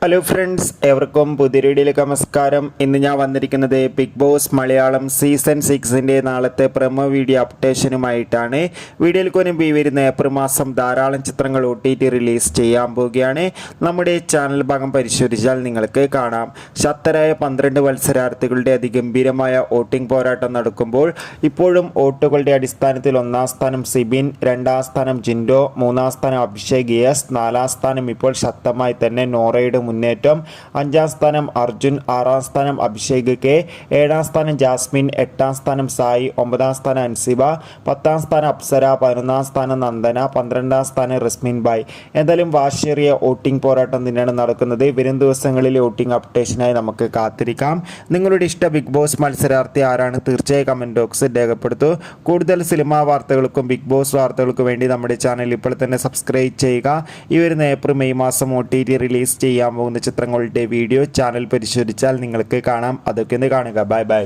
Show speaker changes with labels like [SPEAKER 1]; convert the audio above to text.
[SPEAKER 1] Hello friends, എവർക്കും പുതിയ വീഡിയോയിലേക്ക് നമസ്കാരം. ഇന്ന് ഞാൻ വന്നിരിക്കുന്നത് ബിഗ് ബോസ് മലയാളം സീസൺ 6ൻ്റെ നാളത്തെ പ്രൊമോ വീഡിയോ അപ്ഡേഷനുമായിട്ടാണ്. വീഡിയോയിൽ മുൻപ് ഈ വരുന്ന ഏപ്രിൽ മാസം ധാരാളം ചിത്രങ്ങൾ OTT റിലീസ് ചെയ്യാൻ പോവുകയാണ്. നമ്മുടെ ചാനൽ ഭാഗം പരിശോധിച്ചാൽ നിങ്ങൾക്ക് കാണാം. ശക്തരായ 12 മത്സരാർത്ഥികളുടെ അതിഗംഭീരമായ വോട്ടിംഗ് പോരാട്ടം നടക്കുമ്പോൾ ഇപ്പോഴും വോട്ടുകളുടെ അടിസ്ഥാനത്തിൽ 1-ാം സ്ഥാനം സിബിൻ, 2-ാം സ്ഥാനം ജിൻഡോ, 3-ാം സ്ഥാനം അഭിഷേക് എസ്, 4-ാം സ്ഥാനം ഇപ്പോൾ ശക്തമായി തന്നെ നോറയുടെ മുന്നേറ്റം, 5-ാം സ്ഥാനം അർജുൻ, 6-ാം സ്ഥാനം അഭിഷേക് കെ, 7-ാം സ്ഥാനം ജാസ്മിൻ, 8-ാം സ്ഥാനം സായി, 9-ാം സ്ഥാനം അൻസിബ, 10-ാം സ്ഥാനം അപ്സര, 11-ാം സ്ഥാനം നന്ദന, 12-ാം സ്ഥാനം റസ്മിൻ ബായ്. എന്തായാലും വാശിയേറിയ വോട്ടിംഗ് പോരാട്ടം തന്നെയാണ് നടക്കുന്നത്. വരും ദിവസങ്ങളിലെ വോട്ടിംഗ് അപ്ഡേഷനായി നമുക്ക് കാത്തിരിക്കാം. നിങ്ങളുടെ ഇഷ്ട ബിഗ് ബോസ് മത്സരാർത്ഥി ആരാണ്? തീർച്ചയായും കമൻറ്റ് ബോക്സിൽ രേഖപ്പെടുത്തൂ. കൂടുതൽ സിനിമാ വാർത്തകൾക്കും ബിഗ് ബോസ് വാർത്തകൾക്കും വേണ്ടി നമ്മുടെ ചാനൽ ഇപ്പോൾ തന്നെ സബ്സ്ക്രൈബ് ചെയ്യുക. ഈ വരുന്ന ഏപ്രിൽ മെയ് മാസം OTT റിലീസ് ചെയ്യാൻ പോകുന്ന ചിത്രങ്ങളുടെ വീഡിയോ ചാനൽ പരിശോധിച്ചാൽ നിങ്ങൾക്ക് കാണാം. അതൊക്കെ ഒന്ന് കാണുക. Bye bye.